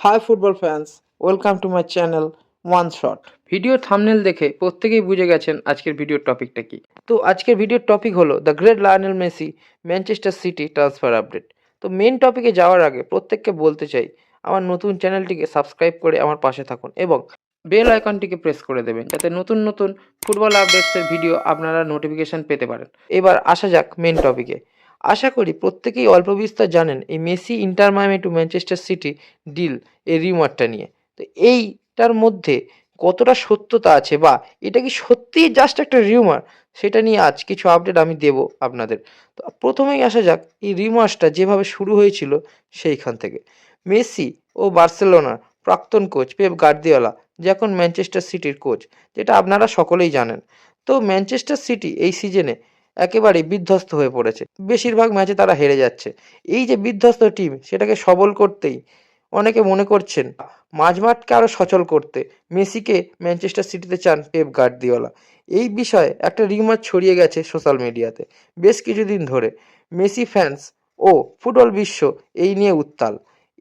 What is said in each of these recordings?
High football fans, welcome to my channel one shot. Video thumbnail দেখে প্রত্যেকেই বুঝে গেছেন আজকের ভিডিওর টপিকটা কি। তো আজকের ভিডিওর টপিক হলো the great Lionel Messi Manchester city transfer update. তো মেন টপিকে যাওয়ার আগে প্রত্যেককে বলতে চাই, আমার নতুন চ্যানেলটিকে সাবস্ক্রাইব করে আমার পাশে থাকুন এবং বেল আইকনটিকে প্রেস করে দেবেন, যাতে নতুন নতুন ফুটবল আপডেটসের ভিডিও আপনারা নোটিফিকেশান পেতে পারেন। এবার আসা যাক মেন টপিকে। আশা করি প্রত্যেকেই অল্প বিস্তর জানেন এই Messi Inter Miami to Manchester City deal, এই রিউমারটা নিয়ে। তো এইটার মধ্যে কতটা সত্যতা আছে, বা এটা কি সত্যিই জাস্ট একটা রিউমার, সেটা নিয়ে আজ কিছু আপডেট আমি দেব আপনাদের। তো প্রথমেই আসা যাক এই রিউমার্সটা যেভাবে শুরু হয়েছিল সেইখান থেকে। মেসি ও বার্সেলোনার প্রাক্তন কোচ পেপ গার্দিওলা, যে এখন ম্যানচেস্টার সিটির কোচ, যেটা আপনারা সকলেই জানেন। তো ম্যানচেস্টার সিটি এই সিজনে একেবারেই বিধ্বস্ত হয়ে পড়েছে, বেশিরভাগ ম্যাচে তারা হেরে যাচ্ছে। এই যে বিধ্বস্ত টিম, সেটাকে সবল করতেই অনেকে মনে করছেন মাঝমাঠকে আরও সচল করতে মেসিকে ম্যানচেস্টার সিটিতে চান পেপ গার্দিওলা। এই বিষয়ে একটা রিউমার ছড়িয়ে গেছে সোশ্যাল মিডিয়াতে বেশ কিছুদিন ধরে। মেসি ফ্যান্স ও ফুটবল বিশ্ব এই নিয়ে উত্তাল।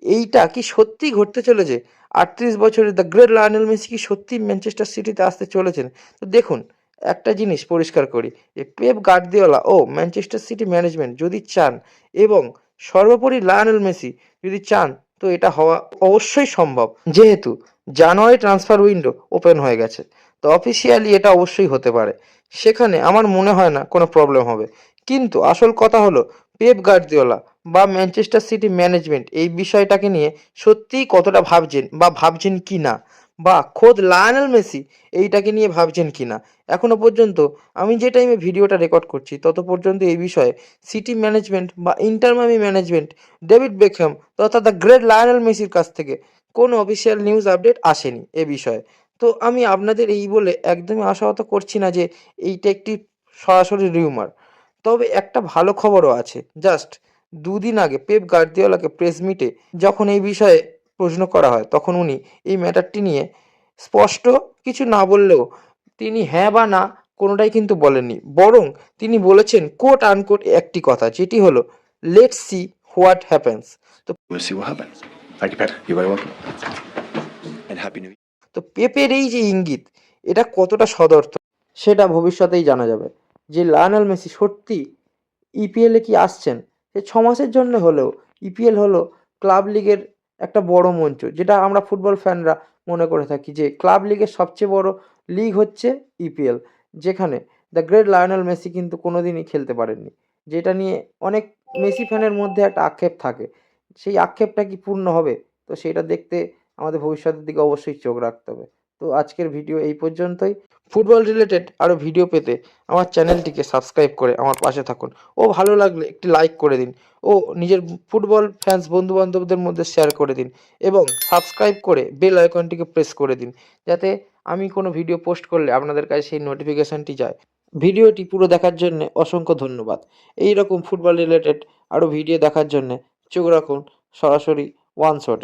এইটা কি সত্যি ঘটতে চলেছে? 38 বছরের দ্য গ্রেট লায়নেল মেসি কি সত্যি ম্যানচেস্টার সিটিতে আসতে চলেছেন? তো দেখুন, একটা জিনিস পরিষ্কার করি, যে পেপ গার্দিওলা ও ম্যানচেস্টার সিটি ম্যানেজমেন্ট যদি চান, এবং সর্বোপরি লায়নেল মেসি যদি চান, তো এটা হওয়া অবশ্যই সম্ভব, যেহেতু জানুয়ারি ট্রান্সফার উইন্ডো ওপেন হয়ে গেছে। তো অফিসিয়ালি এটা অবশ্যই হতে পারে, সেখানে আমার মনে হয় না কোনো প্রবলেম হবে। কিন্তু আসল কথা হলো পেপ গার্দিওলা বা ম্যানচেস্টার সিটি ম্যানেজমেন্ট এই বিষয়টাকে নিয়ে সত্যিই কতটা ভাবছেন, বা ভাবছেন কি না, বা খোদ লায়নেল মেসি এইটাকে নিয়ে ভাবছেন কি না। এখনো পর্যন্ত আমি যে টাইমে ভিডিওটা রেকর্ড করছি তত পর্যন্ত এই বিষয়ে সিটি ম্যানেজমেন্ট বা inter Miami management, David Beckham তথা দ্য গ্রেট লায়নেল মেসির কাছ থেকে কোনো অফিসিয়াল নিউজ আপডেট আসেনি এ বিষয়ে। তো আমি আপনাদের এই বলে একদমই আশাহত করছি না যে এইটা একটি সরাসরি রিউমার। তবে একটা ভালো খবরও আছে। জাস্ট দুদিন আগে পেপ গার্দিওলাকে প্রেস মিটে যখন এই বিষয়ে প্রশ্ন করা হয়, তখন উনি এই ম্যাটারটি নিয়ে স্পষ্ট কিছু না বললেও, তিনি হ্যাঁ বা না কোনোটাই কিন্তু বলেননি, বরং তিনি বলেছেন কোট আনকোট একটি কথা, যেটি হলো লেটস সি হোয়াট হ্যাপেন্স। তো We'll see what happens. Thank you, Pat. You're very welcome. And Happy New Year. তো পেপের এই যে ইঙ্গিত, এটা কতটা সদর্থ সেটা ভবিষ্যতেই জানা যাবে। যে লায়নেল মেসি সত্যি ইপিএলে কি আসছেন, সে 6 মাসের জন্য হলেও। ইপিএল হলো ক্লাব লিগের একটা বড় মঞ্চ, যেটা আমরা ফুটবল ফ্যানরা মনে করে থাকি যে ক্লাব লিগের সবচেয়ে বড় লিগ হচ্ছে ইপিএল, যেখানে দ্য গ্রেট লায়নেল মেসি কিন্তু কোনোদিনই খেলতে পারেননি, যেটা নিয়ে অনেক মেসি ফ্যানের মধ্যে একটা আক্ষেপ থাকে। সেই আক্ষেপটা কি পূর্ণ হবে, তো সেটা দেখতে আমাদের ভবিষ্যতের দিকে অবশ্যই চোখ রাখতে হবে। তো আজকের ভিডিও এই পর্যন্তই। ফুটবল রিলেটেড আরও ভিডিও পেতে আমার চ্যানেলটিকে সাবস্ক্রাইব করে আমার পাশে থাকুন, ও ভালো লাগলে একটি লাইক করে দিন, ও নিজের ফুটবল ফ্যান্স বন্ধুবান্ধবদের মধ্যে শেয়ার করে দিন, এবং সাবস্ক্রাইব করে বেল আইকনটিকে প্রেস করে দিন, যাতে আমি কোনো ভিডিও পোস্ট করলে আপনাদের কাছে সেই নোটিফিকেশানটি যায়। ভিডিওটি পুরো দেখার জন্য অসংখ্য ধন্যবাদ। এই রকম ফুটবল রিলেটেড আরও ভিডিও দেখার জন্য চোখ রাখুন সরাসরি ওয়ান শটে।